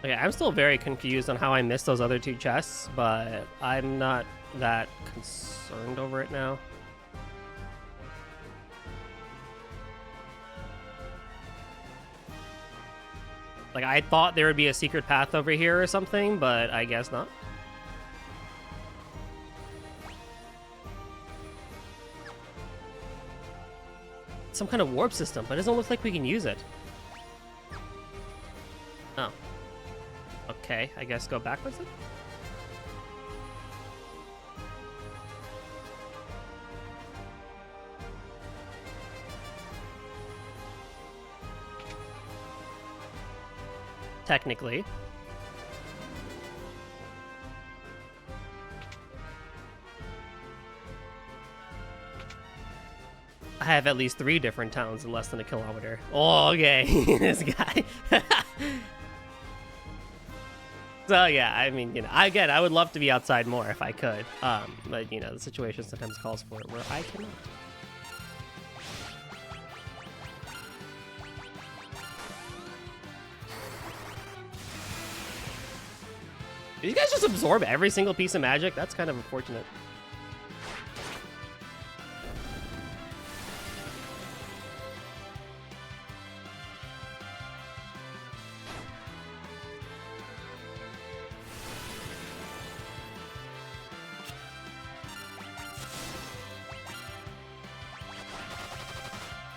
Okay, I'm still very confused on how I missed those other two chests, but I'm not that concerned over it now. Like, I thought there would be a secret path over here or something, but I guess not. Some kind of warp system, but it doesn't look like we can use it. Oh. Okay, I guess go backwards then? Technically. I have at least 3 different towns in less than a kilometer. Oh, okay. This guy. So yeah, I mean, you know, again, I would love to be outside more if I could. But you know, the situation sometimes calls for it where I cannot. Do you guys just absorb every single piece of magic? That's kind of unfortunate.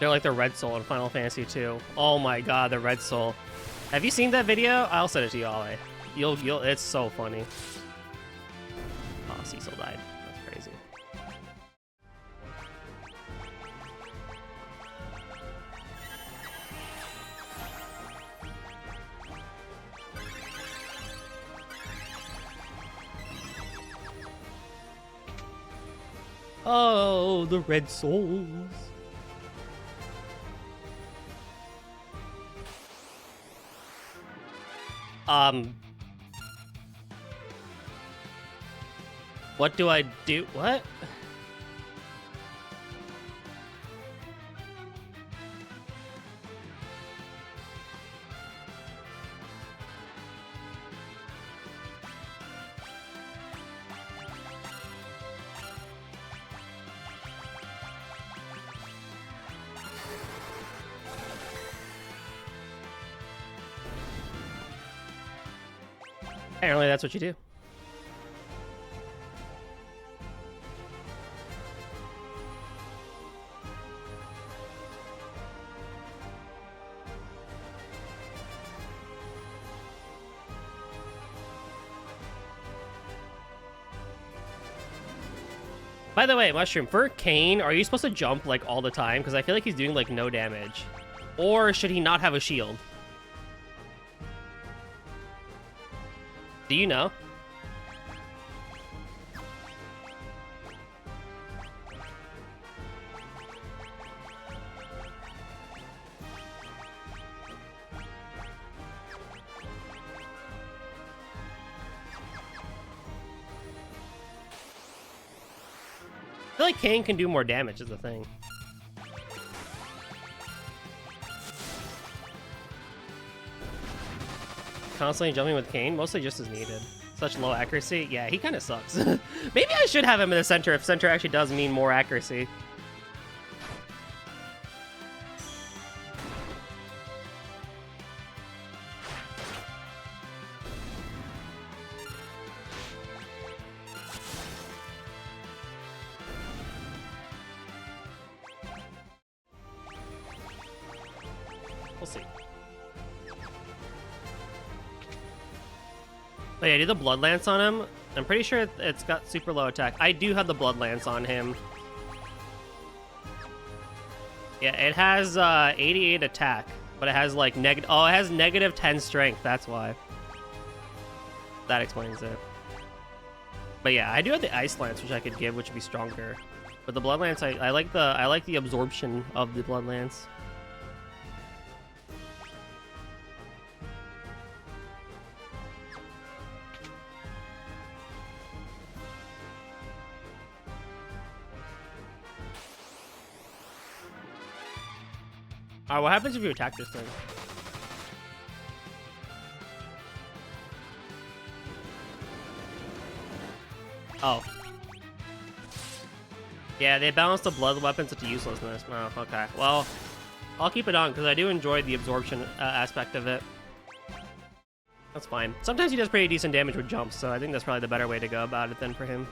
They're like the Red Soul in Final Fantasy 2. Oh my god, the Red Soul. Have you seen that video? I'll send it to you, Ollie. You'll it's so funny. Oh, Cecil died. That's crazy. Oh, the Red Souls. What do I do? What? Apparently that's what you do. By the way, Mushroom, for Kain, are you supposed to jump like all the time? Because I feel like he's doing like no damage. Or should he not have a shield? Do you know? I feel like Kain can do more damage is the thing. Constantly jumping with Kain, mostly just as needed. Such low accuracy. Yeah, he kind of sucks. Maybe I should have him in the center if center actually does mean more accuracy. We'll see. But yeah, I did the Blood Lance on him. I'm pretty sure it's got super low attack. I do have the Blood Lance on him. Yeah, it has 88 attack, but it has like it has negative 10 strength. That's why. That explains it. But yeah, I do have the Ice Lance, which I could give, which would be stronger. But the Blood Lance, I like the absorption of the Blood Lance. Alright, what happens if you attack this thing? Oh. Yeah, they balanced the blood weapons into uselessness. No, okay. Well, I'll keep it on because I do enjoy the absorption aspect of it. That's fine. Sometimes he does pretty decent damage with jumps, so I think that's probably the better way to go about it than for him.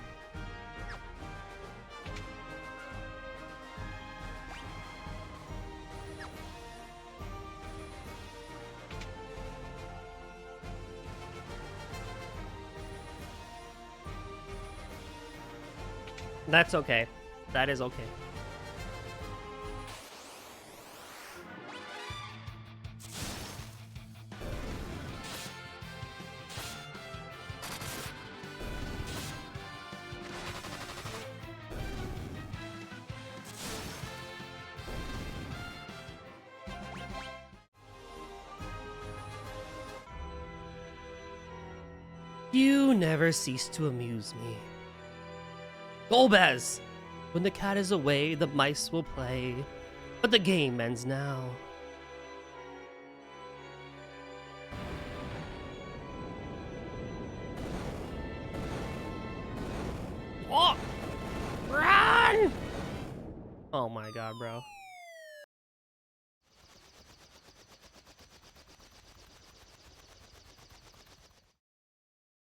That's okay. That is okay. You never cease to amuse me. Golbez! When the cat is away, the mice will play, but the game ends now. Oh! Run! Oh my god, bro.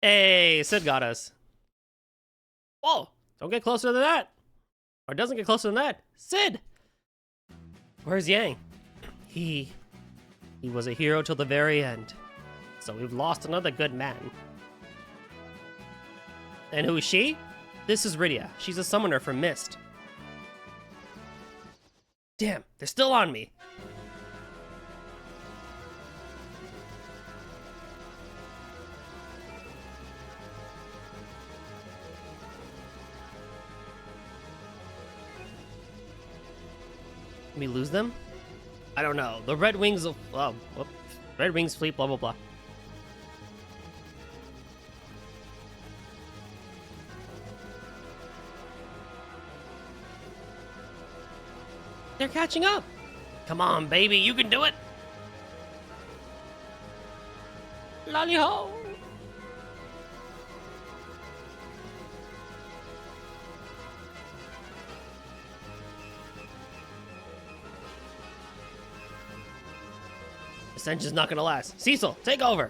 Hey, Sid got us. Whoa! Don't get closer than that! Or doesn't get closer than that. Sid! Where's Yang? He was a hero till the very end. So we've lost another good man. And who is she? This is Rydia. She's a summoner from Mist. Damn, they're still on me. We lose them? I don't know. The Red Wings of... Oh, whoop. Red Wings fleet, blah, blah, blah. They're catching up. Come on, baby. You can do it. Lolly-ho. This engine's not gonna last. Cecil, take over.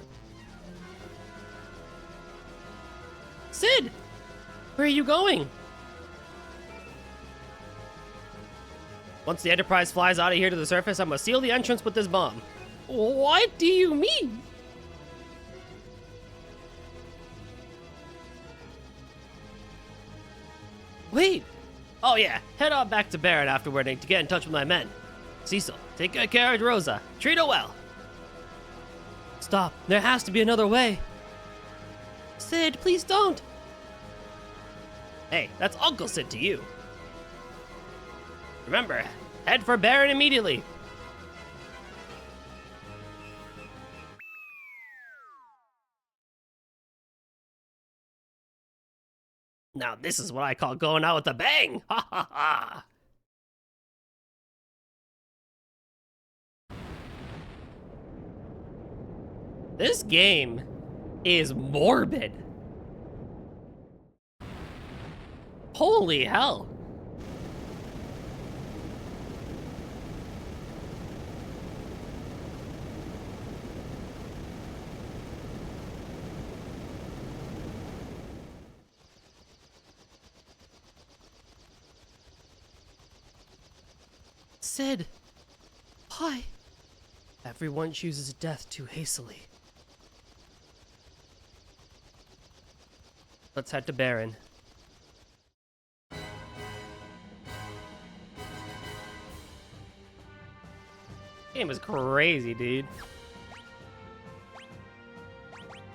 Sid! Where are you going? Once the Enterprise flies out of here to the surface, I'm gonna seal the entrance with this bomb. What do you mean? Wait! Oh yeah, head on back to Baron afterward to get in touch with my men. Cecil, take good care of Rosa. Treat her well. Stop. There has to be another way. Sid, please don't. Hey, that's Uncle Sid to you. Remember, head for Baron immediately. Now this is what I call going out with a bang. Ha ha ha. This game is morbid. Holy hell. Sid, why? Everyone chooses death too hastily. Let's head to Baron. Game is crazy, dude.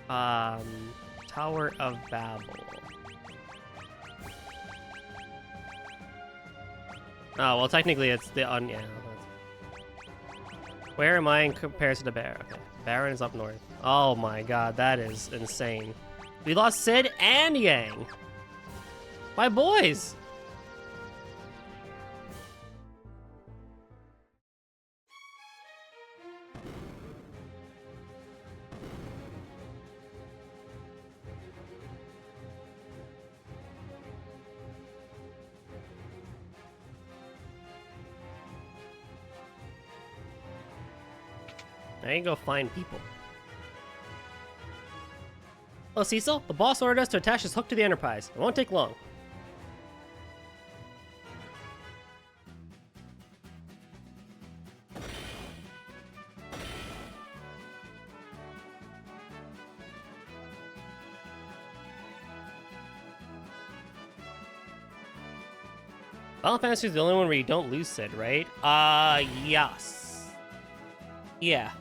Tower of Babel. Oh, well, technically it's the yeah. Where am I in comparison to Baron? Okay, Baron is up north. Oh my god, that is insane. We lost Sid and Yang. My boys. Now you can go find people. Oh, Cecil, the boss ordered us to attach this hook to the Enterprise. It won't take long. Final Fantasy is the only one where you don't lose Sid, right? Yes. Yeah.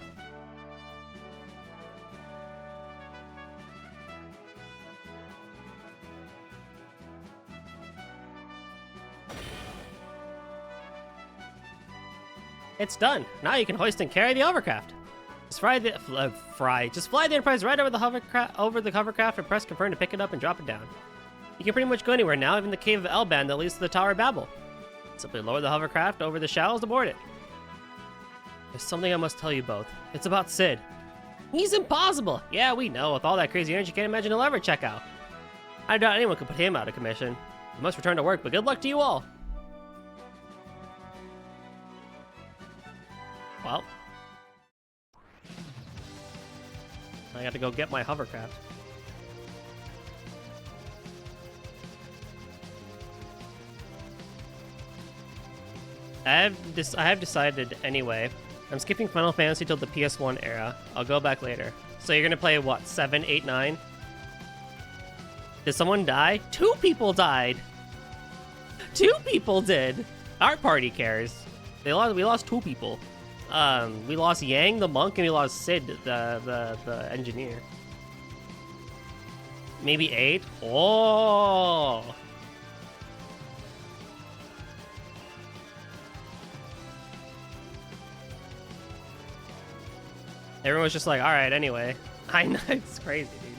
It's done. Now you can hoist and carry the hovercraft. Just fly the Enterprise right over the hovercraft and press confirm to pick it up and drop it down. You can pretty much go anywhere now, even the cave of Elban that leads to the Tower of Babel. Simply lower the hovercraft over the shallows to board it. There's something I must tell you both. It's about Sid. He's impossible. Yeah, we know. With all that crazy energy, can't imagine he'll ever check out. I doubt anyone could put him out of commission. He must return to work, but good luck to you all. Well, I got to go get my hovercraft. I have decided anyway. I'm skipping Final Fantasy till the PS1 era. I'll go back later. So you're gonna play what? 7, 8, 9? Did someone die? 2 people died. 2 people did. Our party cares. We lost 2 people. We lost Yang the monk and we lost Sid the engineer. Maybe 8. Oh. Everyone's just like, all right, anyway. I know, it's crazy, dude.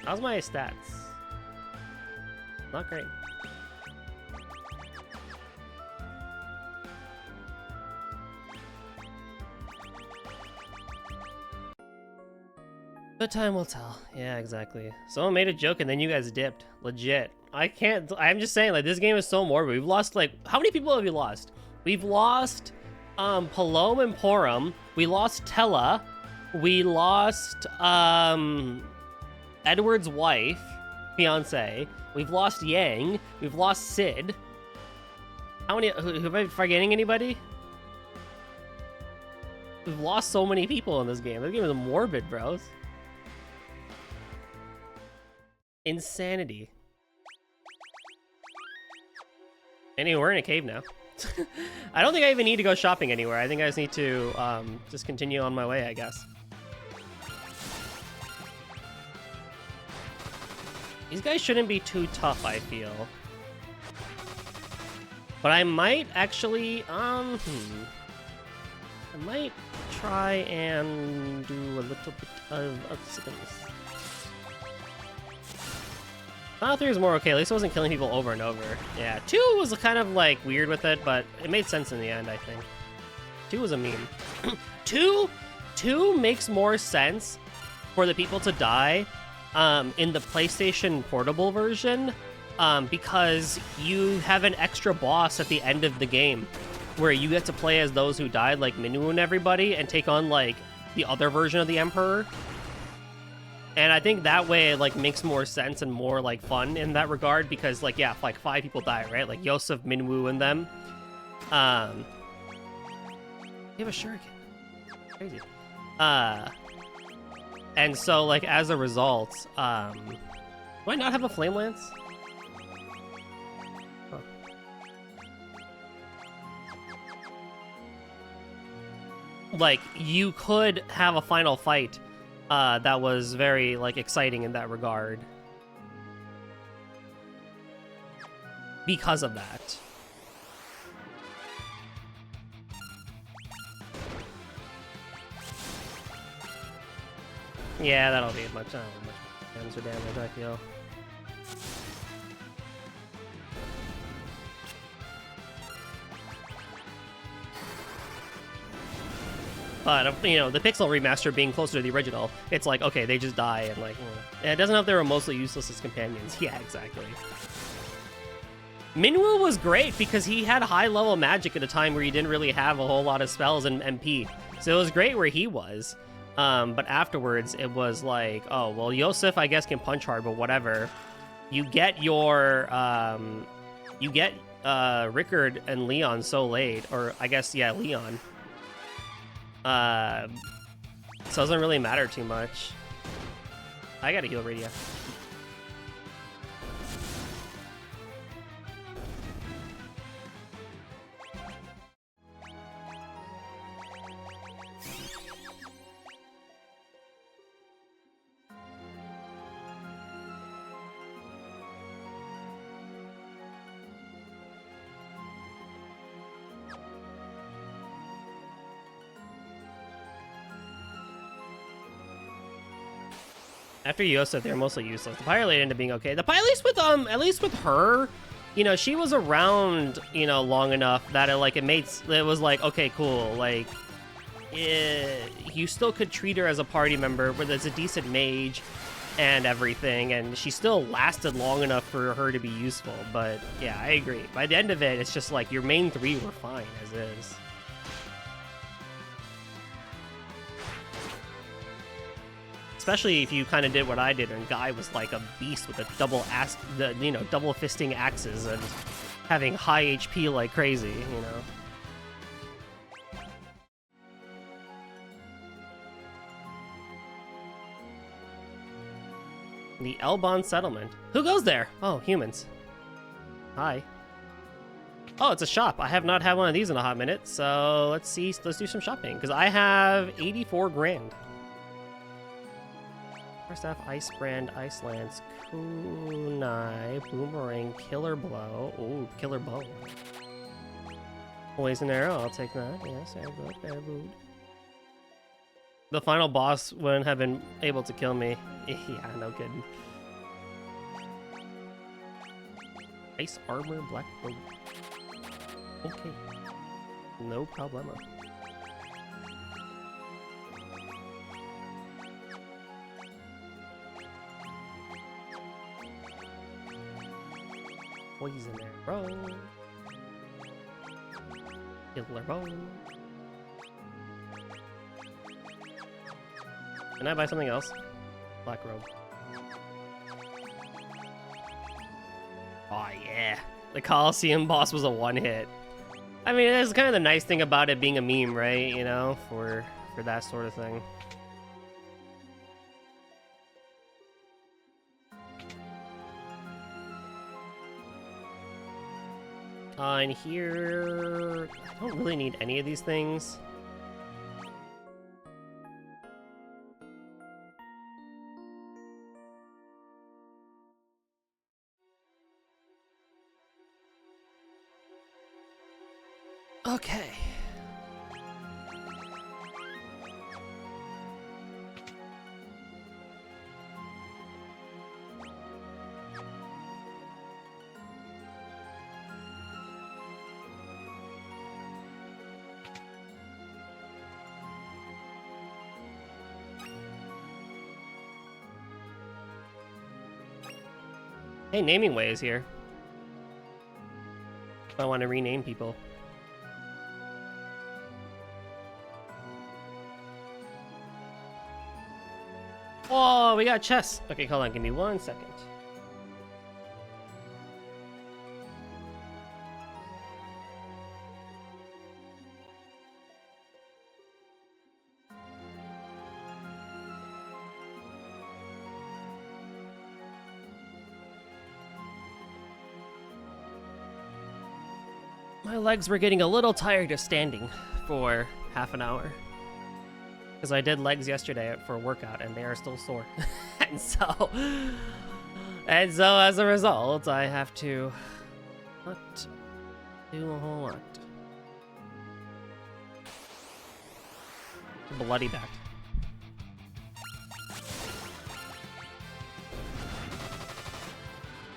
How's my stats? Not great. But time will tell. Yeah, exactly. Someone made a joke and then you guys dipped. Legit. I'm just saying, like, this game is so morbid. We've lost, like, how many people have we lost? We've lost, Palom and Porum. We lost Tella. We lost, Edward's wife, fiance. We've lost Yang. We've lost Sid. How many, am I forgetting anybody? We've lost so many people in this game. This game is morbid, bros. Insanity. Anyway, we're in a cave now. I don't think I even need to go shopping anywhere. I think I just need to just continue on my way, I guess. These guys shouldn't be too tough, I feel. But I might actually, I might try and do a little bit of seconds. Final 3 was more okay. At least I wasn't killing people over and over. Yeah, 2 was kind of like weird with it, but it made sense in the end, I think. 2 was a meme. 2 makes more sense for the people to die in the PlayStation Portable version because you have an extra boss at the end of the game where you get to play as those who died, like Minwu and everybody, and take on like the other version of the Emperor. And I think that way it like makes more sense and more like fun in that regard because like, yeah, like 5 people die, right? Like Yosef, Minwu, and them. You have a shuriken. Crazy. And so like as a result, do I not have a flame lance? Huh. Like you could have a final fight that was very like exciting in that regard because of that. Yeah, that'll be much cancer damage, I feel. But, you know, the Pixel remaster being closer to the original, it's like, okay, they just die, and like, it doesn't know if they were mostly useless as companions. Yeah, exactly. Minwoo was great because he had high-level magic at a time where he didn't really have a whole lot of spells in MP. So it was great where he was. But afterwards, it was like, oh, well, Yosef, I guess, can punch hard, but whatever. You get your, Rickard and Leon so late, or I guess, yeah, Leon. So it doesn't really matter too much. I gotta heal Radia. After Yosef, they're mostly useless. The Pyre Lady ended up being okay. At least with her, you know, she was around, you know, long enough that it was like, okay, cool. Like, you still could treat her as a party member, but there's a decent mage and everything, and she still lasted long enough for her to be useful. But yeah, I agree. By the end of it, it's just like your main three were fine as is. Especially if you kind of did what I did, and Guy was like a beast with a double fisting axes and having high HP like crazy, you know. The Elbon settlement. Who goes there? Oh, humans. Hi. Oh, it's a shop. I have not had one of these in a hot minute, so let's see. Let's do some shopping because I have 84 grand. First off, Ice Brand, Ice Lance, Kunai, Boomerang, Killer Blow. Ooh, Killer Bow. Poison Arrow, I'll take that. Yes, I would. The final boss wouldn't have been able to kill me. Yeah, no kidding. Ice Armor, Black Robe. Okay. No problemo. Poison Arrow. Killer Bow. Can I buy something else? Black Robe. Oh yeah. The Coliseum boss was a one-hit. I mean, that's kind of the nice thing about it being a meme, right? You know, for that sort of thing. In here, I don't really need any of these things. Okay. Hey, Naming Way is here. I want to rename people. Oh, we got chess. Okay, hold on. Give me 1 second. My legs were getting a little tired of standing for half an hour. Because I did legs yesterday for a workout and they are still sore. and so as a result, I have to not do a whole lot. Bloody back.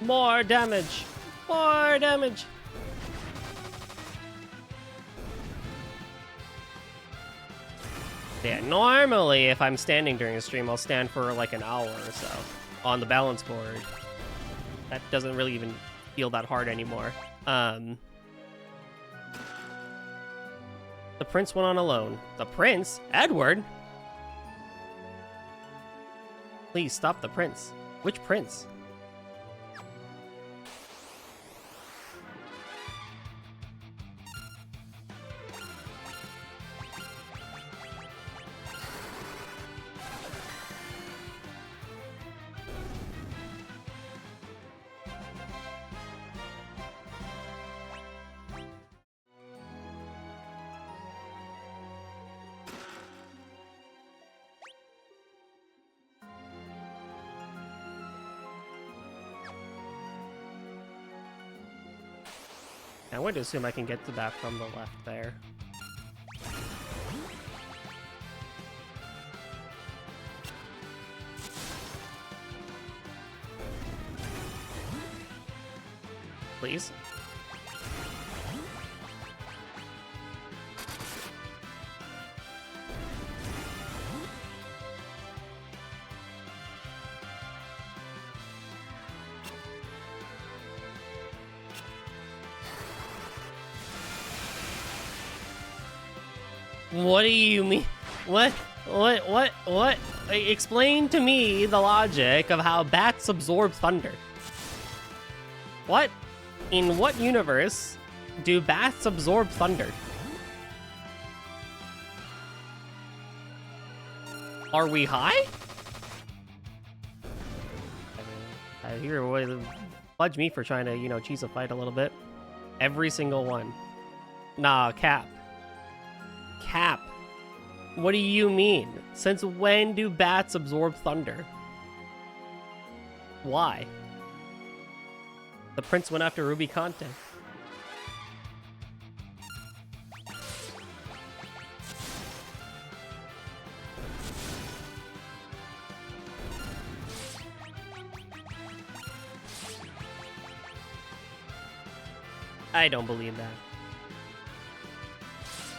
More damage! More damage! Yeah, normally if I'm standing during a stream, I'll stand for like an hour or so on the balance board. That doesn't really even feel that hard anymore. The prince went on alone. The prince? Edward? Please stop the prince. Which prince? I would assume I can get to that from the left there. Please? What do you mean? What? Explain to me the logic of how bats absorb thunder. What? In what universe do bats absorb thunder? Are we high? I hear what fudge me for trying to, you know, cheese a fight a little bit. Every single one. Nah, cap. Cap. What do you mean? Since when do bats absorb thunder? Why? The prince went after Ruby content. I don't believe that.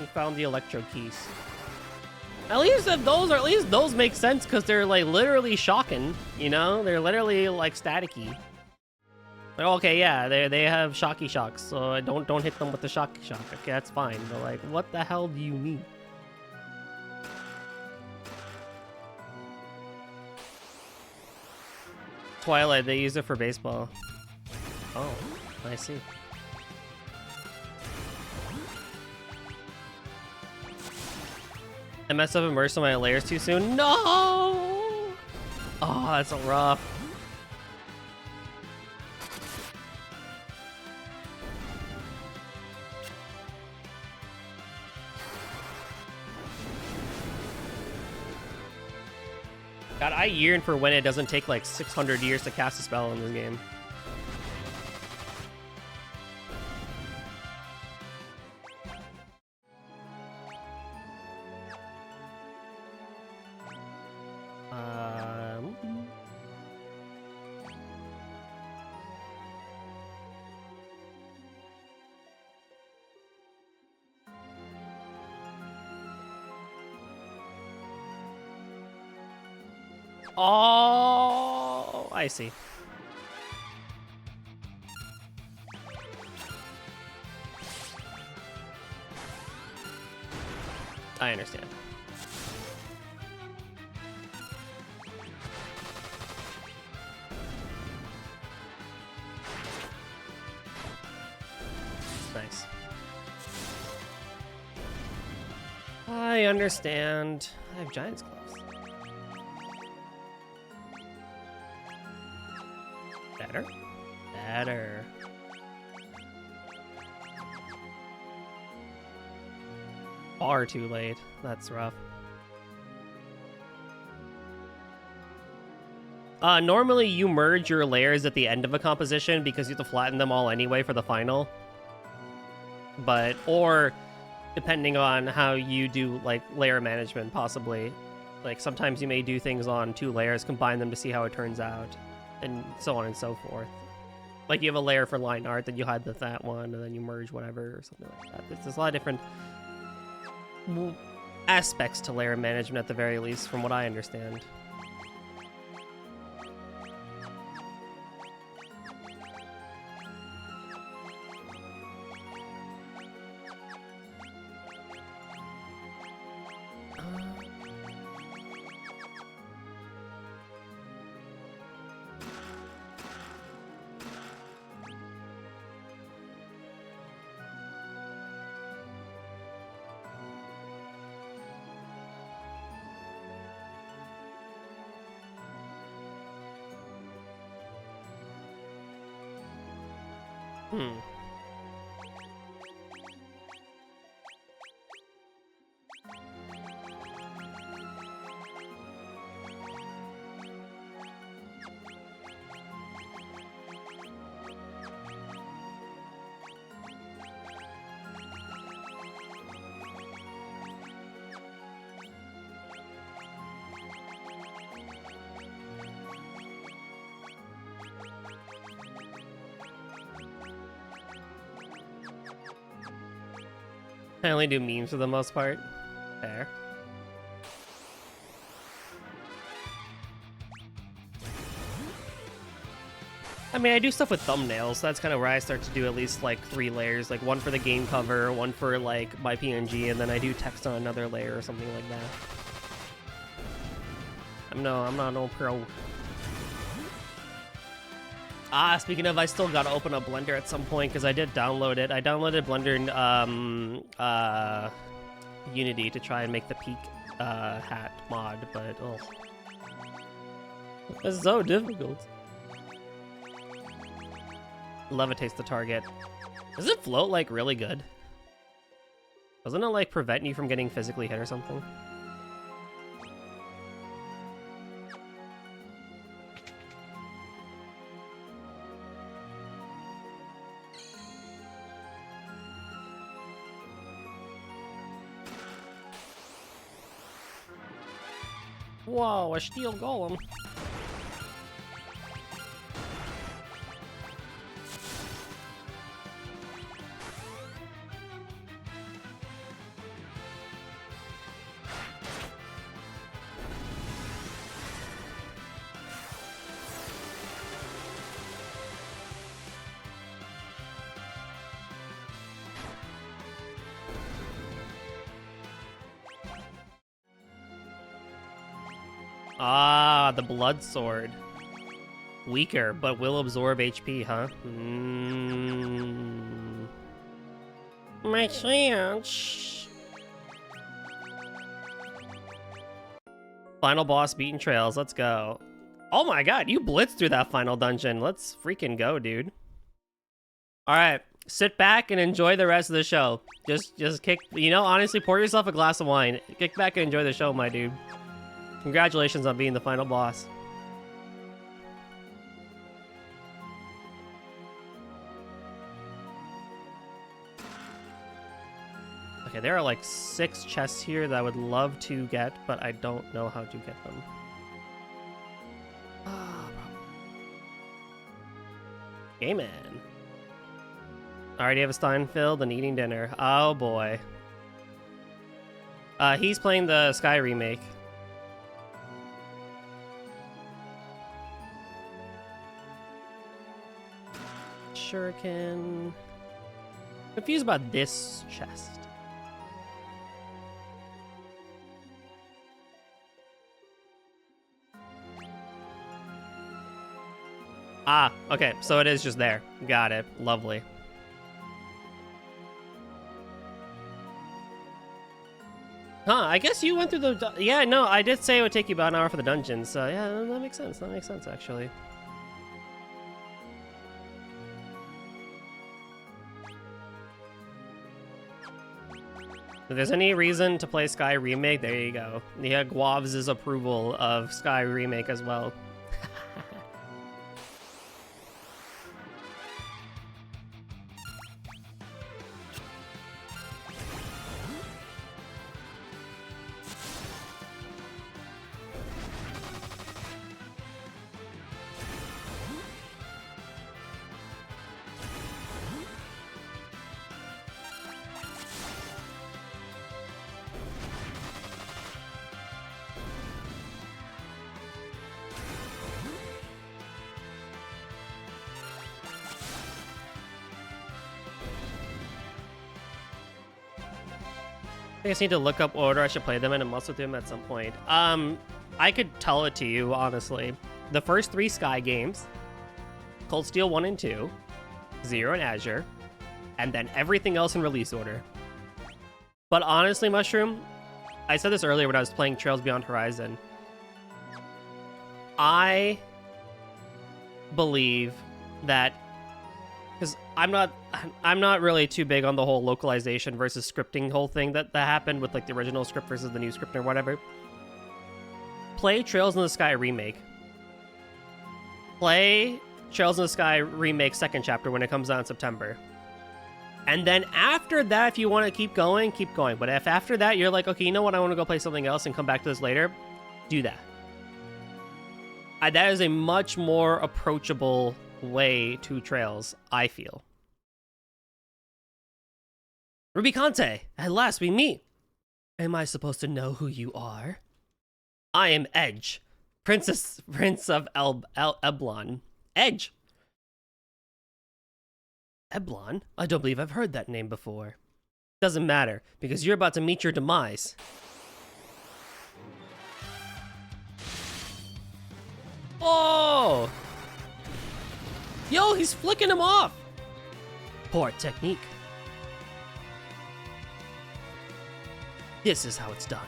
We found the electro keys. At least if those are, at least those make sense because they're like literally shocking, you know? They're literally like staticky. Like, okay, yeah, they have shocky shocks, so don't hit them with the shocky shock. Okay, that's fine. But like, what the hell do you mean? Twilight, they use it for baseball. Oh, I see. I messed up immersed in my layers too soon. No! Oh, that's so rough. God, I yearn for when it doesn't take like 600 years to cast a spell in this game. Oh, I see. I understand. Nice. I understand. I have Giant's Gloves. Better? Better. Far too late. That's rough. Normally you merge your layers at the end of a composition because you have to flatten them all anyway for the final. But, or depending on how you do like layer management, possibly. Like sometimes you may do things on 2 layers, combine them to see how it turns out, and so on and so forth. Like you have a layer for line art, then you hide that one, and then you merge whatever or something like that. There's a lot of different aspects to layer management at the very least, from what I understand. Hmm. I only do memes for the most part. Fair. I mean, I do stuff with thumbnails, so that's kind of where I start to do at least like 3 layers, like one for the game cover, one for like my PNG, and then I do text on another layer or something like that. I'm not no pro. Ah, speaking of, I still gotta open up Blender at some point because I did download it. I downloaded Blender Unity to try and make the peak hat mod, but oh, it's so difficult. Levitates the target. Does it float like really good? Doesn't it like prevent you from getting physically hit or something? Whoa, a steel golem. Ah, the blood sword. Weaker, but will absorb HP, huh? My chance. Final boss beaten trails. Let's go. Oh my god, you blitzed through that final dungeon. Let's freaking go, dude. All right, sit back and enjoy the rest of the show. Just kick, you know, honestly, pour yourself a glass of wine. Kick back and enjoy the show, my dude. Congratulations on being the final boss. Okay, there are like 6 chests here that I would love to get, but I don't know how to get them. Game man. Already have a stein filled and eating dinner. Oh boy. He's playing the Sky remake. Shuriken. Confused about this chest. Ah, okay, so it is just there. Got it. Lovely. Huh, I guess you went through the... Yeah, no, I did say it would take you about an hour for the dungeon, so yeah, that makes sense. That makes sense, actually. If there's any reason to play Sky Remake, there you go. Yeah, Guav's approval of Sky Remake as well. I just need to look up order I should play them in and muscle through them at some point. I could tell it to you, honestly. The first 3 Sky games, Cold Steel 1 and 2, Zero and Azure, and then everything else in release order. But honestly, Mushroom, I said this earlier when I was playing Trails Beyond Horizon. I believe that because I'm not really too big on the whole localization versus scripting whole thing that happened with like the original script versus the new script or whatever. Play Trails in the Sky remake. Play Trails in the Sky remake second chapter when it comes out in September. And then after that, if you want to keep going, keep going. But if after that you're like, okay, you know what, I want to go play something else and come back to this later, do that. That is a much more approachable way to Trails, I feel. Ruby Conte, at last we meet. Am I supposed to know who you are? I am Edge, Prince of Eblon. Edge. Eblon? I don't believe I've heard that name before. Doesn't matter, because you're about to meet your demise. Oh! Yo, he's flicking him off! Poor technique. This is how it's done.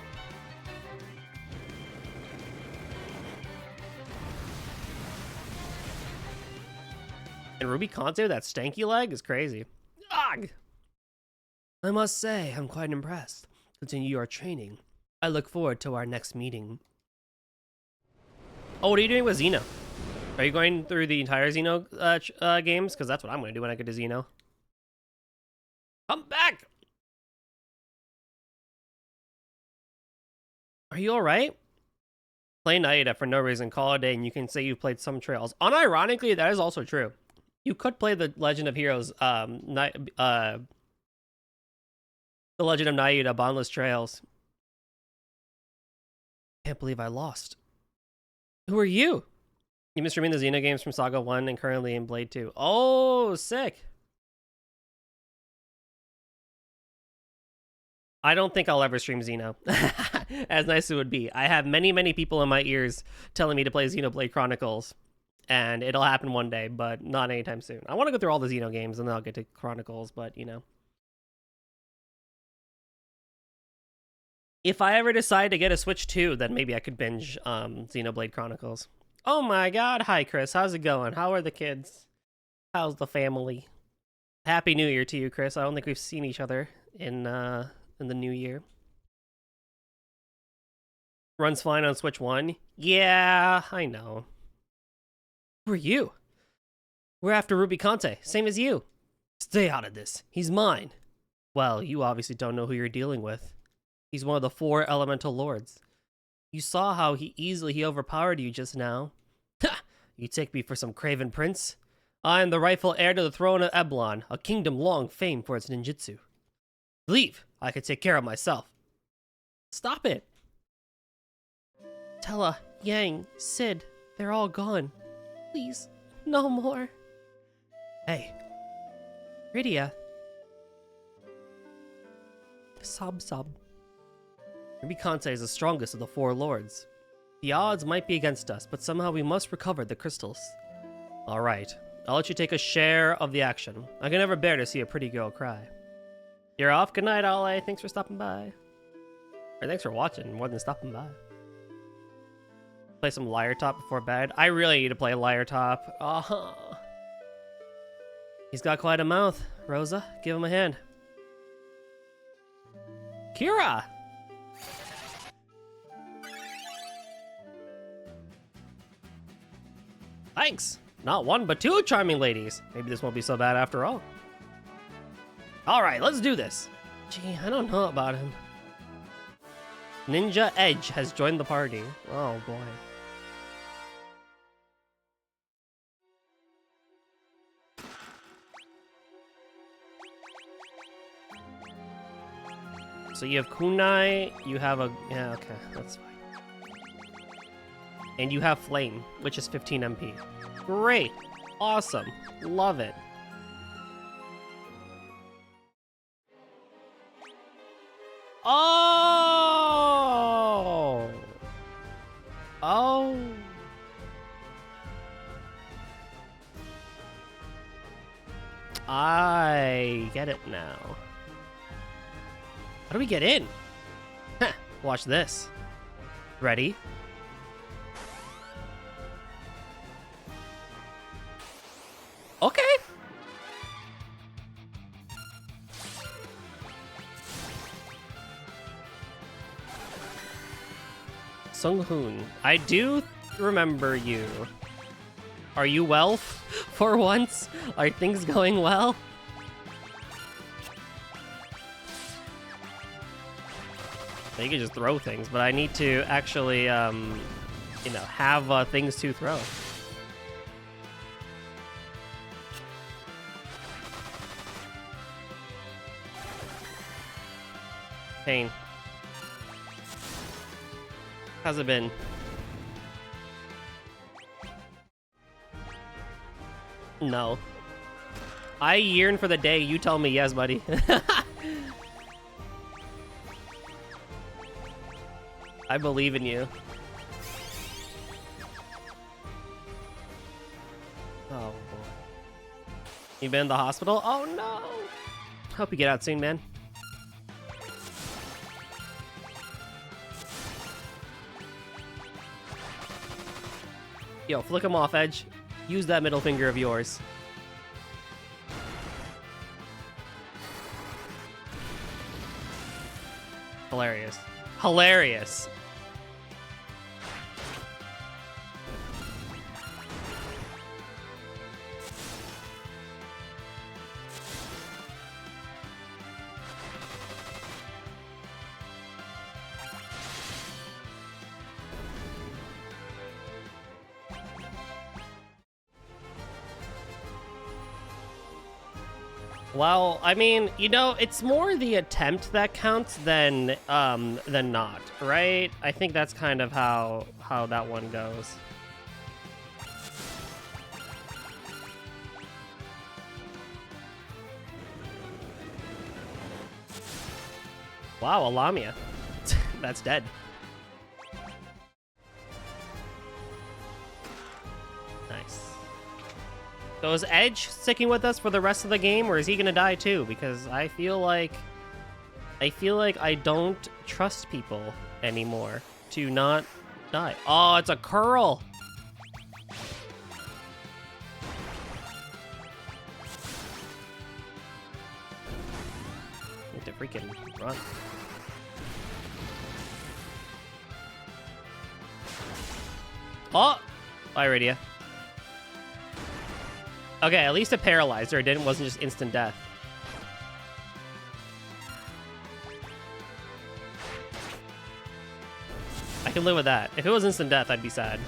And Ruby Conte with that stanky leg is crazy. Ugh! I must say, I'm quite impressed. Continue your training. I look forward to our next meeting. Oh, what are you doing with Xeno? Are you going through the entire Xeno games? Because that's what I'm going to do when I get to Xeno. Come back! Are you alright? Play Naida for no reason, call it a day, and you can say you played some Trails. Unironically, that is also true. You could play the Legend of Heroes, the Legend of Naida, Boundless Trails. Can't believe I lost. Who are you? You been streaming the Xeno games from Saga 1 and currently in Blade 2. Oh, sick. I don't think I'll ever stream Xeno. As nice as it would be. I have many, many people in my ears telling me to play Xenoblade Chronicles. And it'll happen one day, but not anytime soon. I want to go through all the Xeno games and then I'll get to Chronicles, but you know. If I ever decide to get a Switch 2, then maybe I could binge Xenoblade Chronicles. Oh my god, hi Chris, how's it going? How are the kids? How's the family? Happy New Year to you, Chris. I don't think we've seen each other in the new year. Runs fine on Switch 1? Yeah, I know. Who are you? We're after Ruby Conte, same as you. Stay out of this, he's mine. Well, you obviously don't know who you're dealing with. He's one of the 4 elemental lords. You saw how he overpowered you just now. Ha! You take me for some craven prince? I am the rightful heir to the throne of Eblon, a kingdom long famed for its ninjutsu. Leave, I can take care of myself. Stop it. Tella, Yang, Sid, they're all gone. Please, no more. Hey, Rydia. Sob. Ruby Conte is the strongest of the 4 lords. The odds might be against us, but somehow we must recover the crystals. Alright, I'll let you take a share of the action. I can never bear to see a pretty girl cry. You're off. Good night, Ale. Thanks for stopping by. Or thanks for watching, more than stopping by. Play some Liar Top before bed. I really need to play Liar Top. He's got quite a mouth. Rosa, give him a hand. Kira! Thanks! Not 1, but 2 charming ladies. Maybe this won't be so bad after all. Alright, let's do this. Gee, I don't know about him. Ninja Edge has joined the party. Oh boy. So you have Kunai, you have a... Yeah, okay, that's fine. And you have Flame, which is 15 MP. Great! Awesome! Love it! Oh! Oh! I get it now. How do we get in? Heh, watch this. Ready? Okay. Sung-hoon. I do remember you. Are you well for once? Are things going well? You can just throw things, but I need to actually, you know, have things to throw. Pain. How's it been? No. I yearn for the day you tell me yes, buddy. I believe in you. Oh, boy. You been in the hospital? Oh, no. Hope you get out soon, man. Yo, flick him off, Edge. Use that middle finger of yours. Hilarious. Hilarious. Well, I mean, you know, it's more the attempt that counts than not, right? I think that's kind of how that one goes. Wow, a Lamia. That's dead. Nice. So is Edge sticking with us for the rest of the game, or is he gonna die too? Because I feel like I don't trust people anymore to not die. Oh, it's a curl. Need to freaking run. Oh, Iridia. Okay, at least it paralyzed her. It wasn't just instant death. I can live with that. If it was instant death, I'd be sad.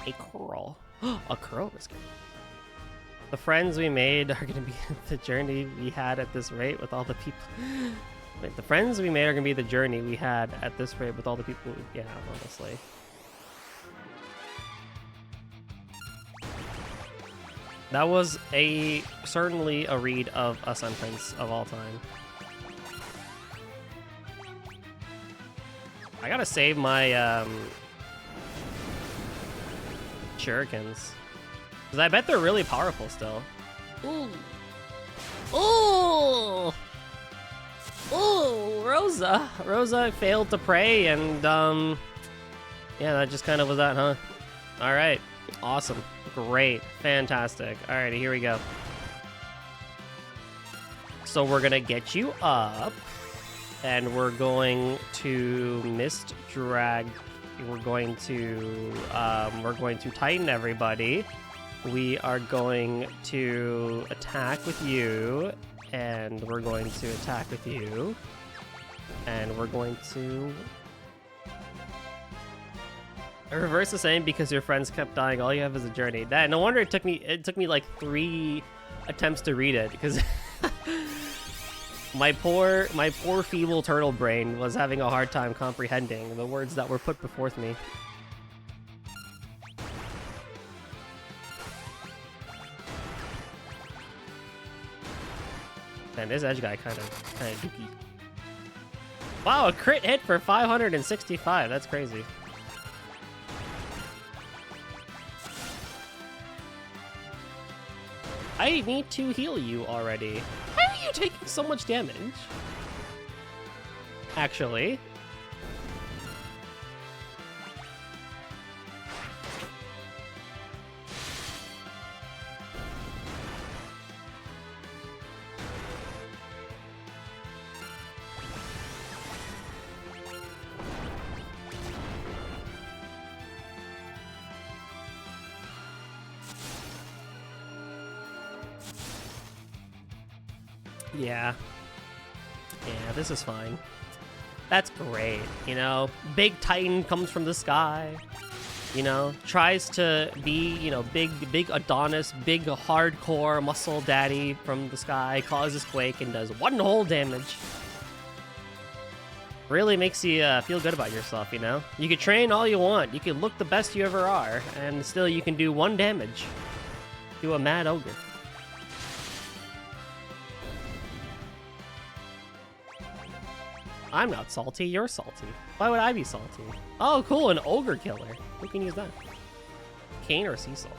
A curl. A curl is good. The friends we made are gonna be the journey we had at this rate with all the people. Wait, the friends we made are gonna be the journey we had at this rate with all the people. Yeah, honestly. That was certainly a read of a sentence of all time. I gotta save my shurikens, because I bet they're really powerful still. Ooh, ooh, ooh! Rosa failed to pray, and yeah, that just kind of was that, huh? All right, awesome. Great. Fantastic. Alrighty, here we go. So we're gonna get you up, and we're going to Mist Drag. We're going to Titan everybody. We are going to attack with you, and we're going to attack with you, and we're going to reverse the same because your friends kept dying. All you have is a journey. That no wonder it took me like 3 attempts to read it, because my poor feeble turtle brain was having a hard time comprehending the words that were put before me. Man, this Edge guy kind of dookie. Wow, a crit hit for 565. That's crazy. I need to heal you already. How are you taking so much damage? Actually. Yeah. Yeah, this is fine. That's great, you know? Big Titan comes from the sky, you know? Tries to be, you know, big Adonis, big hardcore muscle daddy from the sky, causes quake and does 1 whole damage. Really makes you feel good about yourself, you know? You can train all you want, you can look the best you ever are, and still you can do 1 damage to a mad ogre. I'm not salty, you're salty. Why would I be salty? Oh, cool, an ogre killer. Who can use that? Cane or Cecil?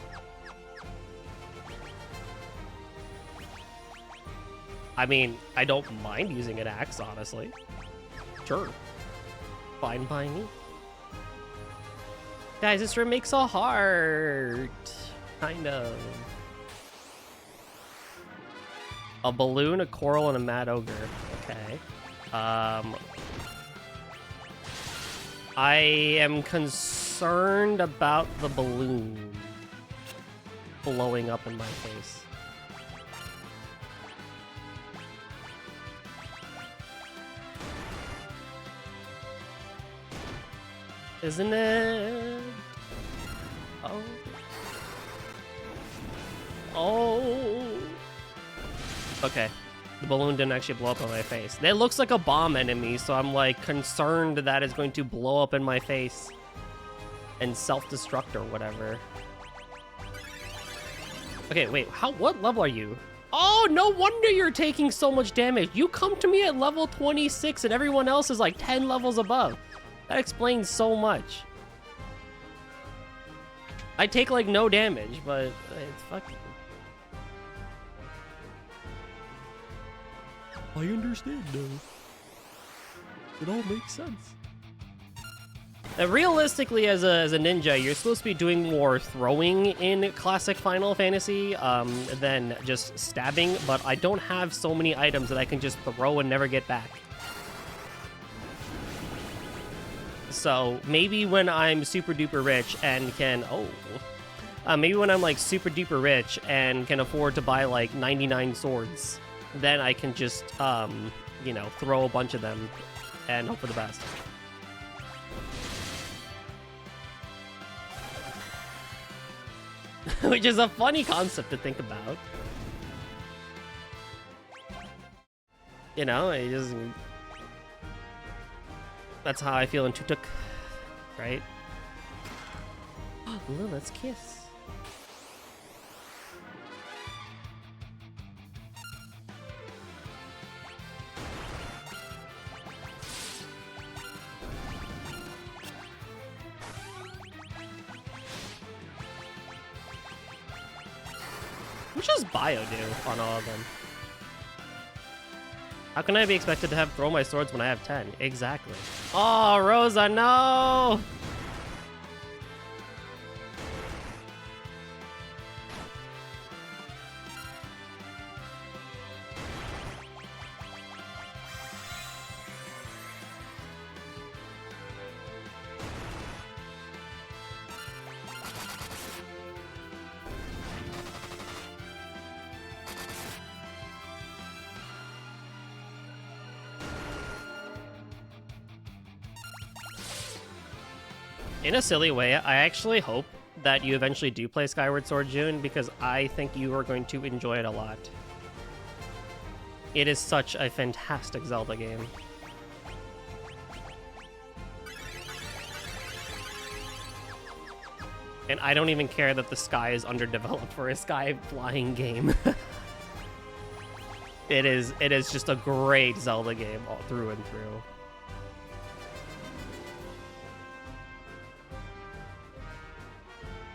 I mean, I don't mind using an axe, honestly. Sure. Fine by me. Guys, this room makes a heart. Kind of. A balloon, a coral, and a mad ogre. Okay. I am concerned about the balloon blowing up in my face. Isn't it? Oh. Oh. Okay. The balloon didn't actually blow up in my face. It looks like a bomb enemy, so I'm like concerned that it's going to blow up in my face and self-destruct or whatever. Okay, wait, what level are you? Oh, no wonder you're taking so much damage. You come to me at level 26 and everyone else is like 10 levels above. That explains so much. I take like no damage, but it's fucking... I understand now. It all makes sense. Realistically, as a ninja, you're supposed to be doing more throwing in classic Final Fantasy than just stabbing, but I don't have so many items that I can just throw and never get back. So maybe when I'm super duper rich and can... maybe when I'm like super duper rich and can afford to buy like 99 swords, then I can just, you know, throw a bunch of them and hope for the best. Which is a funny concept to think about. You know, it just... That's how I feel in Tutuk, right? Lilith's kiss. What does Bio do on all of them? How can I be expected to have throw my swords when I have 10? Exactly. Oh, Rosa, no! In a silly way, I actually hope that you eventually do play Skyward Sword, June, because I think you are going to enjoy it a lot. It is such a fantastic Zelda game. And I don't even care that the sky is underdeveloped for a sky flying game. It is just a great Zelda game all through and through.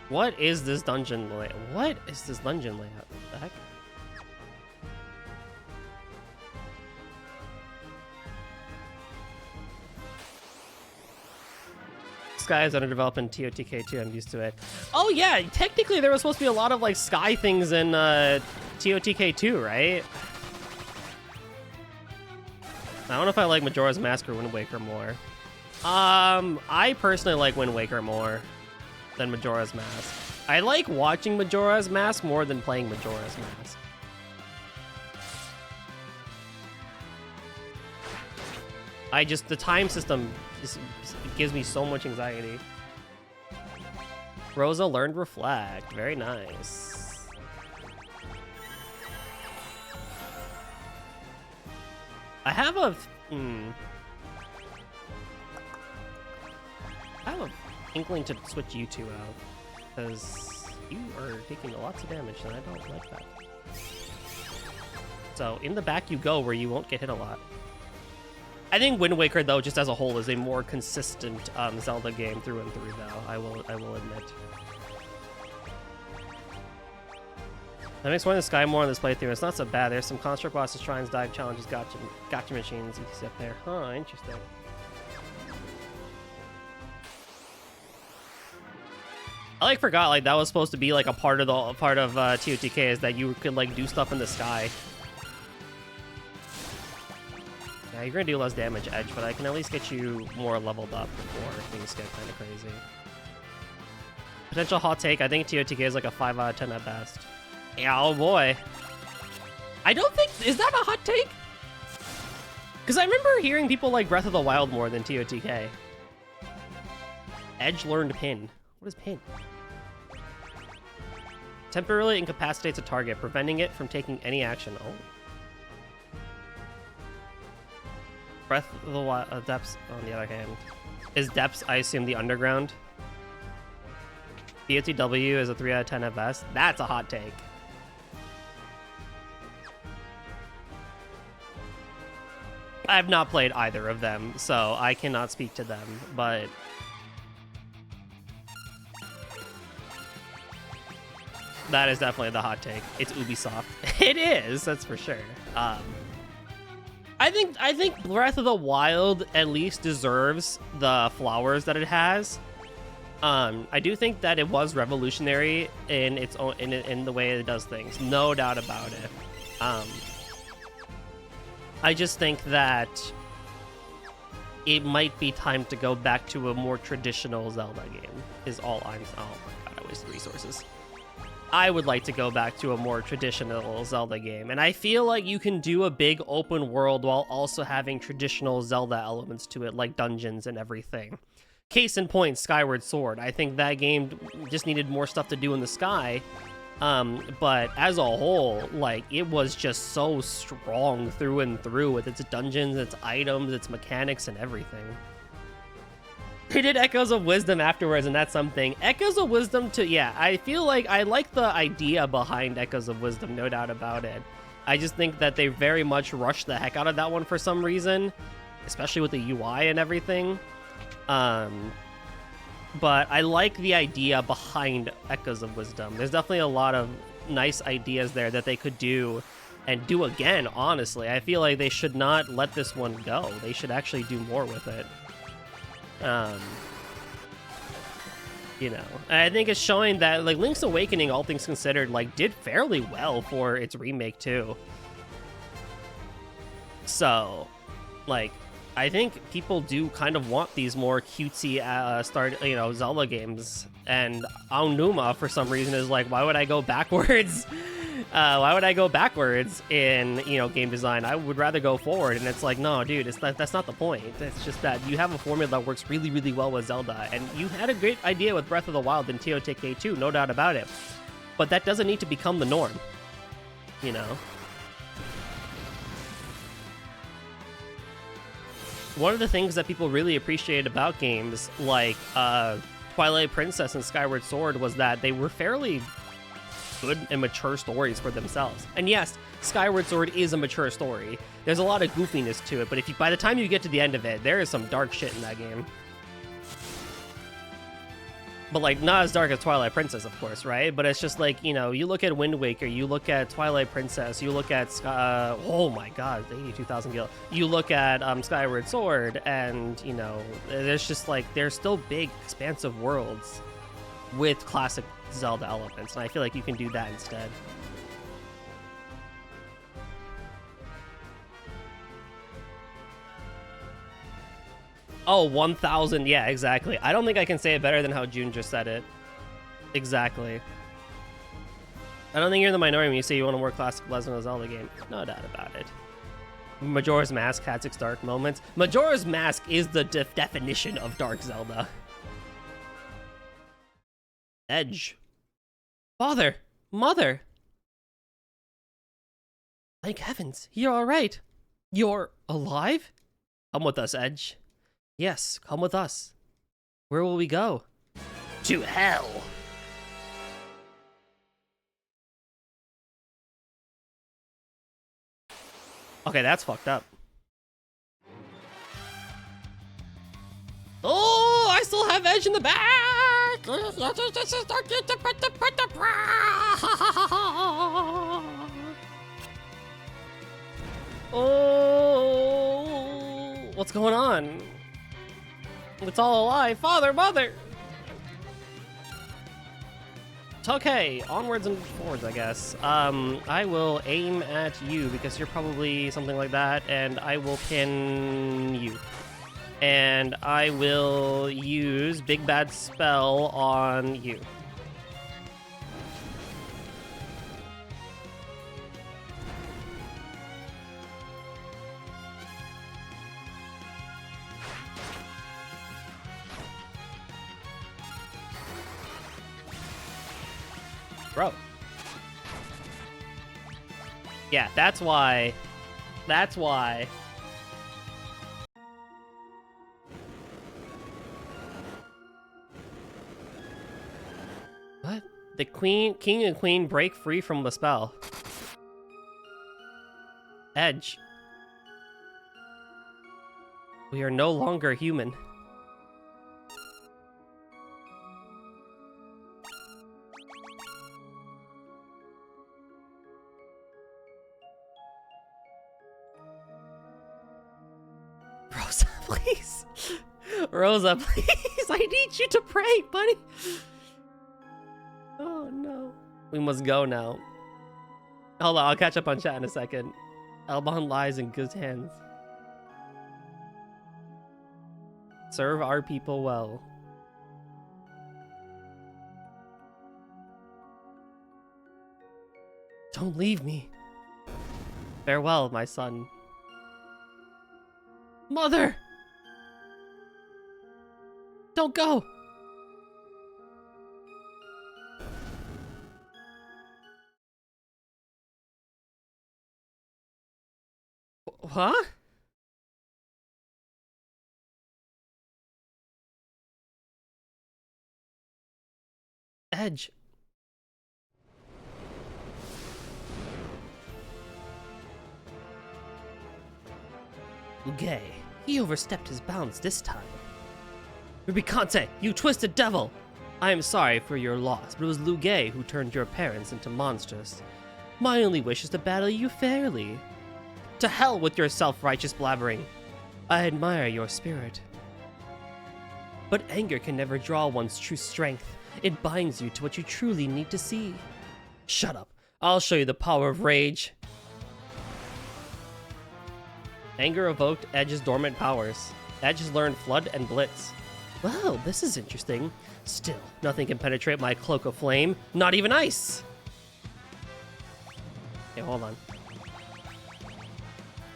What is this dungeon layout? What is this dungeon layout? What the heck? Sky is underdeveloped in TOTK 2. I'm used to it. Oh yeah, technically there was supposed to be a lot of like sky things in TOTK 2, right? I don't know if I like Majora's Mask or Wind Waker more. I personally like Wind Waker more than Majora's Mask. I like watching Majora's Mask more than playing Majora's Mask. the time system just gives me so much anxiety. Rosa learned Reflect. Very nice. I have a inkling to switch you two out because you are taking lots of damage and I don't like that. So in the back you go where you won't get hit a lot. I think Wind Waker, though, just as a whole, is a more consistent Zelda game through and through, though. I will admit. That makes one of the Sky more on this playthrough. It's not so bad. There's some construct bosses, shrines, dive challenges, gotcha machines, you can see up there. Huh, interesting. I forgot that was supposed to be a part of TOTK is that you could do stuff in the sky. Yeah, you're gonna do less damage, Edge, but I can at least get you more leveled up before things get kind of crazy. Potential hot take, I think TOTK is a 5 out of 10 at best. Yeah, oh boy. I don't think, is that a hot take? Because I remember hearing people like Breath of the Wild more than TOTK. Edge learned Pin. What is Pin? Temporarily incapacitates a target, preventing it from taking any action. Oh. Breath of the Wild, Depths, on the other hand. Is Depths, I assume, the underground? BOTW is a 3 out of 10 at best. That's a hot take. I have not played either of them, so I cannot speak to them, but... that is definitely the hot take. It's Ubisoft. It is, that's for sure. I think Breath of the Wild at least deserves the flowers that it has. I do think that it was revolutionary in its own in the way it does things, no doubt about it. I just think that it might be time to go back to a more traditional Zelda game. Is all I'm. Oh my god, I wasted resources. I would like to go back to a more traditional Zelda game, and I feel like you can do a big open world while also having traditional Zelda elements to it, like dungeons and everything. Case in point, Skyward Sword. I think that game just needed more stuff to do in the sky, but as a whole, it was just so strong through and through with its dungeons, its items, its mechanics, and everything. They did Echoes of Wisdom afterwards, and that's something. Echoes of Wisdom, too, yeah, I feel like I like the idea behind Echoes of Wisdom, no doubt about it. I just think that they very much rushed the heck out of that one for some reason, especially with the UI and everything. But I like the idea behind Echoes of Wisdom. There's definitely a lot of nice ideas there that they could do and do again, honestly. I feel like they should not let this one go. They should actually do more with it. You know, I think it's showing that Link's Awakening, all things considered, did fairly well for its remake too. So, I think people do kind of want these more cutesy Zelda games, and Aonuma for some reason is why would I go backwards? Why would I go backwards in, game design? I would rather go forward. And it's no, dude, that's not the point. It's just that you have a formula that works really, really well with Zelda. And you had a great idea with Breath of the Wild and TOTK 2, no doubt about it. But that doesn't need to become the norm, One of the things that people really appreciated about games like Twilight Princess and Skyward Sword was that they were fairly good and mature stories for themselves. And yes, Skyward Sword is a mature story. There's a lot of goofiness to it, but by the time you get to the end of it, there is some dark shit in that game. But not as dark as Twilight Princess, of course, right? But it's just you look at Wind Waker, you look at Twilight Princess, you look at oh my god, 82,000 gil. You look at Skyward Sword, and there's just there's still big, expansive worlds with classic Zelda elements, and I feel like you can do that instead. Oh, 1,000. Yeah, exactly. I don't think I can say it better than how June just said it. Exactly. I don't think you're in the minority when you say you want a more classic Legend of Zelda game. No doubt about it. Majora's Mask has its dark moments. Majora's Mask is the definition of Dark Zelda. Edge. Father! Mother! Thank heavens, you're alright. You're alive? Come with us, Edge. Yes, come with us. Where will we go? To hell! Okay, that's fucked up. Oh, I still have Edge in the back! Oh, what's going on? It's all a lie. Father, mother! Okay, onwards and forwards, I guess. I will aim at you because you're probably something like that, and I will pin you. And I will use Big Bad Spell on you. Bro. Yeah, that's why. That's why. What? The king and queen break free from the spell. Edge. We are no longer human. Rosa, please. Rosa, please. I need you to pray, buddy. Oh, no. We must go now. Hold on, I'll catch up on chat in a second. Elbon lies in good hands. Serve our people well. Don't leave me. Farewell, my son. Mother! Don't go! Huh? Edge. Lugay. He overstepped his bounds this time. Rubicante, you twisted devil! I am sorry for your loss, but it was Lugay who turned your parents into monsters. My only wish is to battle you fairly. To hell with your self-righteous blabbering. I admire your spirit. But anger can never draw one's true strength. It binds you to what you truly need to see. Shut up. I'll show you the power of rage. Anger evoked Edge's dormant powers. Edge has learned Flood and Blitz. Well, this is interesting. Still, nothing can penetrate my cloak of flame. Not even ice! Okay, hold on.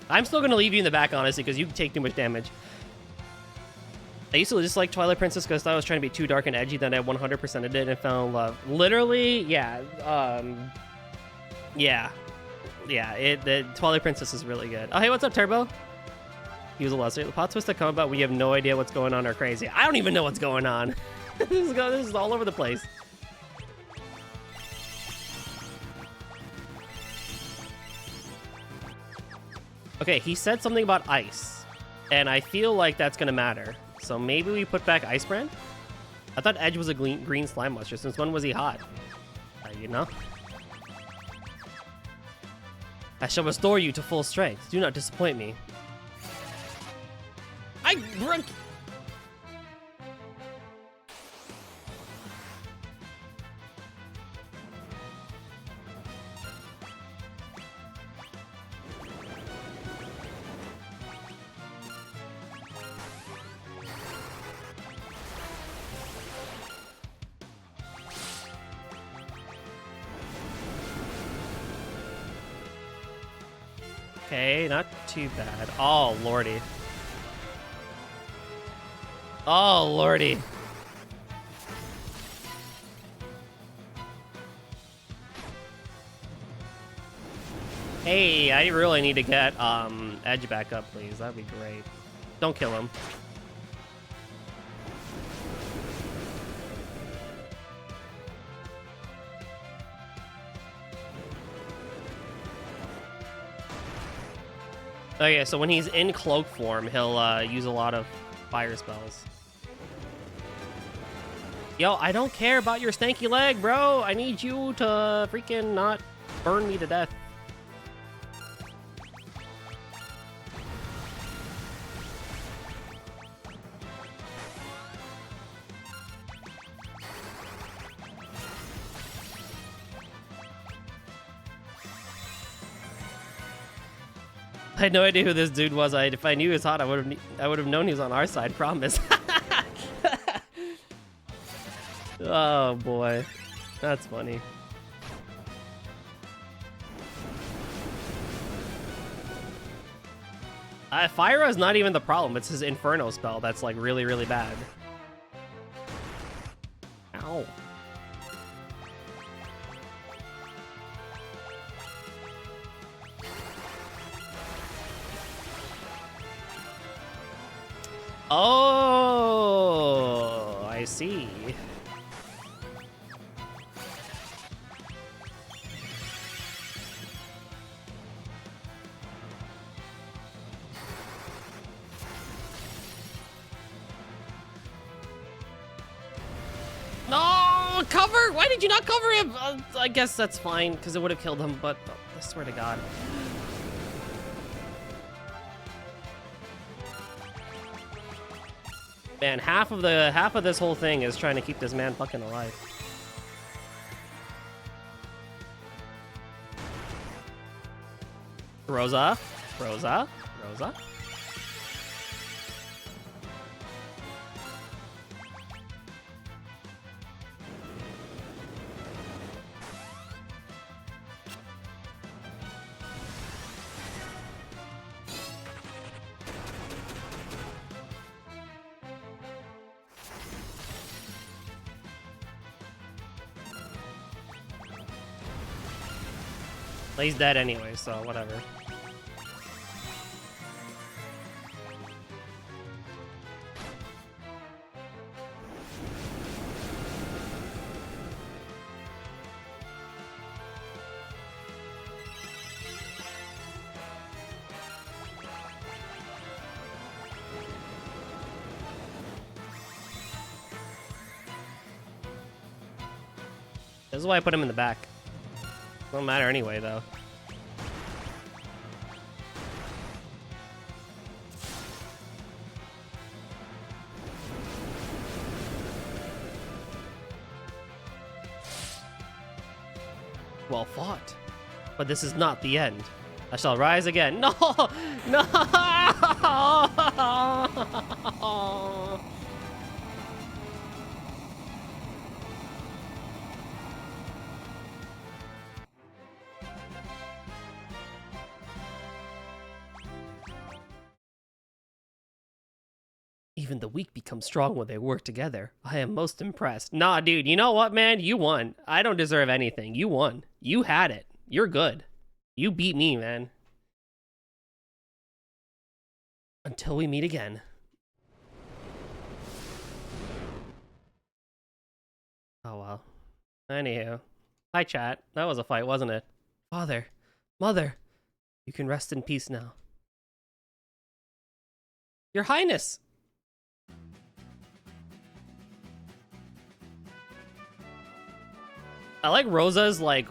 I'm still gonna leave you in the back, honestly, because you take too much damage. I used to just like Twilight Princess because I thought I was trying to be too dark and edgy, then I 100%ed it and fell in love. Literally, yeah. Yeah. Yeah, the Twilight Princess is really good. Oh, hey, what's up, Turbo? Use a lesser. The plot twists that come about when you have no idea what's going on are crazy. I don't even know what's going on. This is all over the place. Okay, he said something about ice, and I feel like that's gonna matter. So maybe we put back Ice Brand? I thought Edge was a green slime monster. Since when was he hot? You know? I shall restore you to full strength. Do not disappoint me. I broke. Okay, not too bad. Oh, lordy. Oh, lordy. Hey, I really need to get Edge back up, please. That'd be great. Don't kill him. Okay, so when he's in cloak form, he'll use a lot of fire spells. Yo, I don't care about your stanky leg, bro. I need you to freaking not burn me to death. I had no idea who this dude was. If I knew he was hot, I would have known he was on our side. Promise. Oh boy, that's funny. Fire is not even the problem. It's his Inferno spell that's like really, really bad. Ow. Oh, I see. No, cover! Why did you not cover him? I guess that's fine, because it would have killed him, but I swear to God. Man, half of this whole thing is trying to keep this man fucking alive. Rosa, Rosa, Rosa. He's dead anyway, so whatever. This is why I put him in the back. Don't matter anyway, though. Well fought. But this is not the end. I shall rise again. No! No! Even the weak become strong when they work together. I am most impressed. Nah, dude, you know what, man? You won. I don't deserve anything. You won. You had it. You're good. You beat me, man. Until we meet again. Oh, well. Anywho. Hi, chat. That was a fight, wasn't it? Father. Mother. You can rest in peace now. Your Highness! I like Rosa's, like,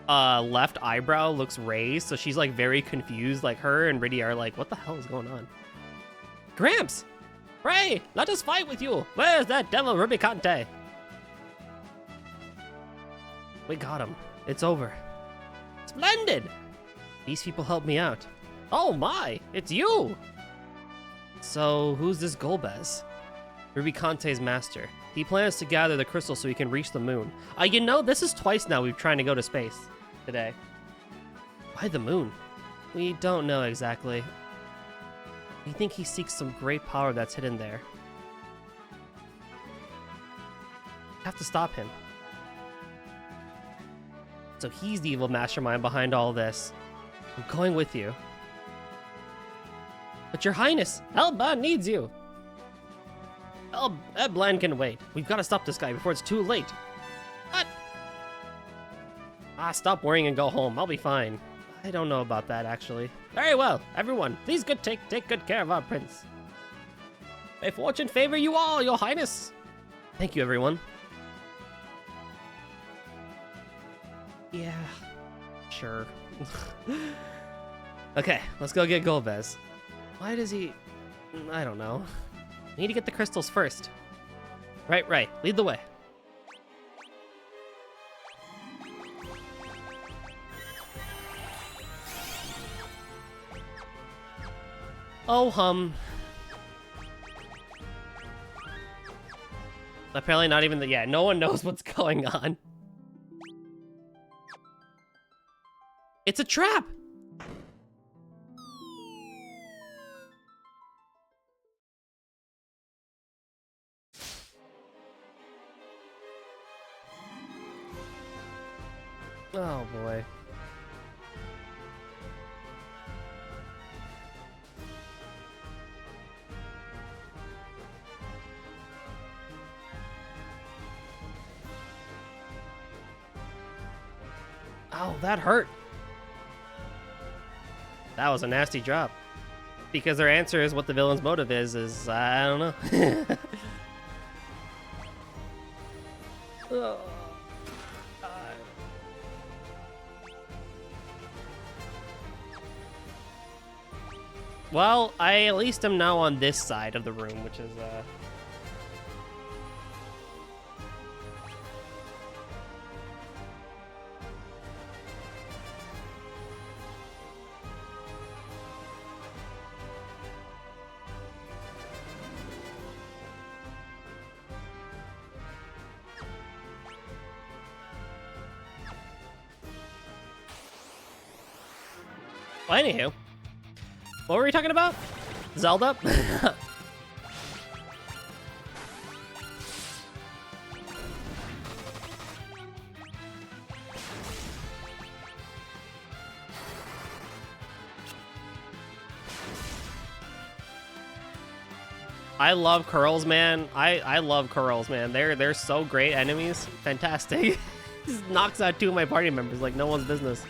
left eyebrow looks raised, so she's, like, very confused. Like, her and Riddy are like, what the hell is going on? Gramps! Ray, let us fight with you! Where's that devil Rubicante? We got him. It's over. Splendid! These people helped me out. Oh my, it's you! So, who's this Golbez? Rubicante's master. He plans to gather the crystal so he can reach the moon. You know, this is twice now we've trying to go to space today. Why the moon? We don't know exactly. We think he seeks some great power that's hidden there. We have to stop him. So he's the evil mastermind behind all this. I'm going with you. But your highness, Elba needs you. Eblan can wait. We've got to stop this guy before it's too late. What? Stop worrying and go home. I'll be fine. I don't know about that, actually. Very well, everyone. Please take good care of our prince. May fortune favor you all, your highness. Thank you, everyone. Yeah, sure. Okay, let's go get Golbez. Why does he... I don't know. We need to get the crystals first. Right. Lead the way. Oh, apparently not even the... Yeah, no one knows what's going on. It's a trap! Oh boy. Oh, that hurt. That was a nasty drop. Because their answer is what the villain's motive is I don't know. Oh, God. Well, I at least am now on this side of the room, which is well, anywho, what were we talking about? Zelda? I love Curls, man. I love Curls, man. They're so great enemies. Fantastic. Just knocks out 2 of my party members like no one's business.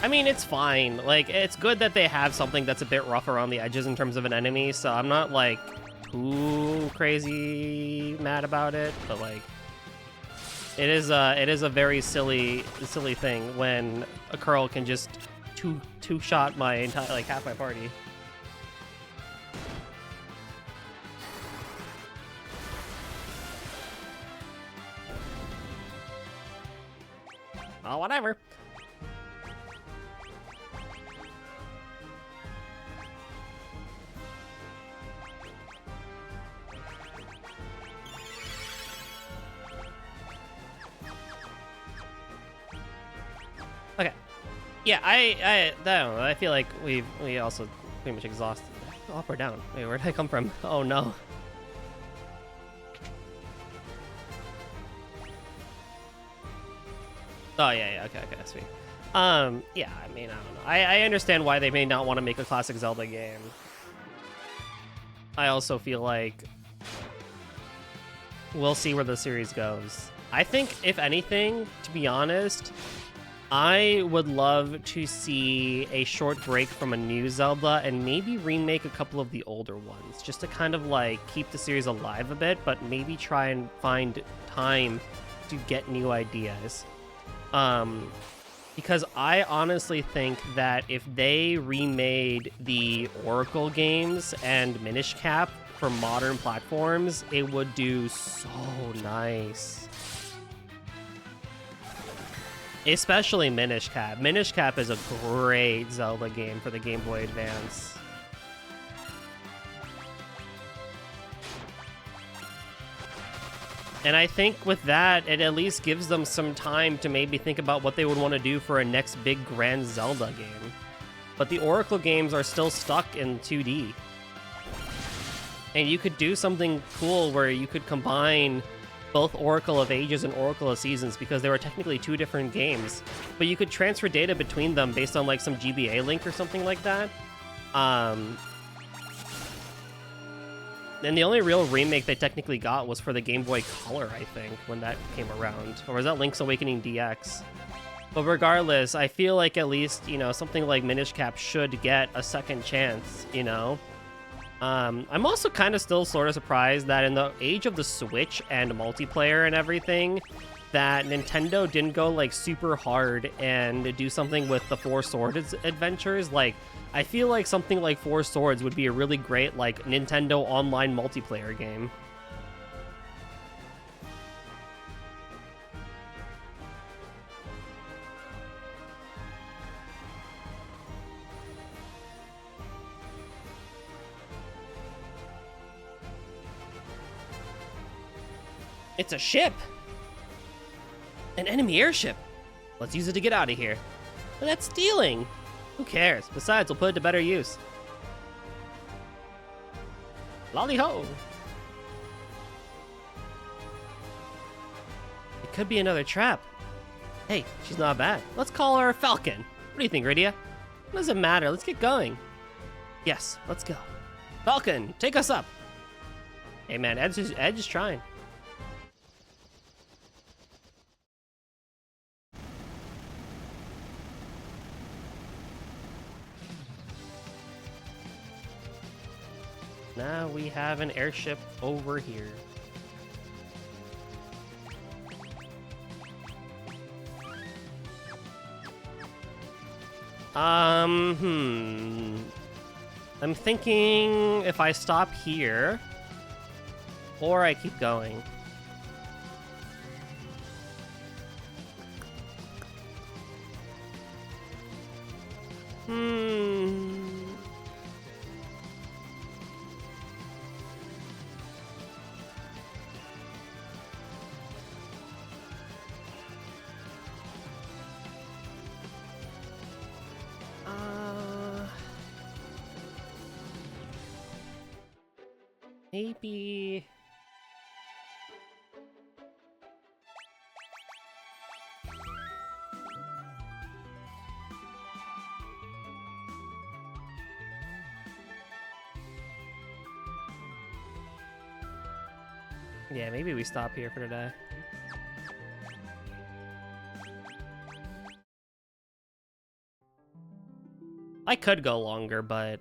I mean, it's fine. Like, it's good that they have something that's a bit rough around the edges in terms of an enemy, so I'm not, like, too crazy mad about it, but, like, it is a very silly thing when a Curl can just two-shot my entire, like, half my party. Oh, whatever. Okay. Yeah, I don't know. I feel like we also pretty much exhausted. Oh, up or down? Wait, where did I come from? Oh no. Oh yeah, okay, sweet. Yeah, I mean, I don't know. I understand why they may not want to make a classic Zelda game. I also feel like we'll see where the series goes. I think, if anything, to be honest, I would love to see a short break from a new Zelda and maybe remake a couple of the older ones, just to kind of like keep the series alive a bit, but maybe try and find time to get new ideas. Because I honestly think that if they remade the Oracle games and Minish Cap for modern platforms, it would do so nice. Especially Minish Cap. Minish Cap is a great Zelda game for the Game Boy Advance. And I think with that, it at least gives them some time to maybe think about what they would want to do for a next big grand Zelda game. But the Oracle games are still stuck in 2D. And you could do something cool where you could combine both Oracle of Ages and Oracle of Seasons, because they were technically two different games. But you could transfer data between them based on like some GBA link or something like that. And the only real remake they technically got was for the Game Boy Color, I think, when that came around. Or was that Link's Awakening DX? But regardless, I feel like at least, you know, something like Minish Cap should get a second chance, you know? I'm also kind of still sort of surprised that in the age of the Switch and multiplayer and everything, that Nintendo didn't go, like, super hard and do something with the Four Swords adventures. Like, I feel like something like Four Swords would be a really great, like, Nintendo online multiplayer game. It's a ship! An enemy airship! Let's use it to get out of here. But that's stealing! Who cares? Besides, we'll put it to better use. Lolly-ho! It could be another trap. Hey, she's not bad. Let's call her Falcon. What do you think, Rydia? What does it matter? Let's get going. Yes, let's go. Falcon, take us up! Hey man, Edge is trying. Now we have an airship over here. I'm thinking if I stop here, or I keep going. Maybe... Yeah, maybe we stop here for today. I could go longer, but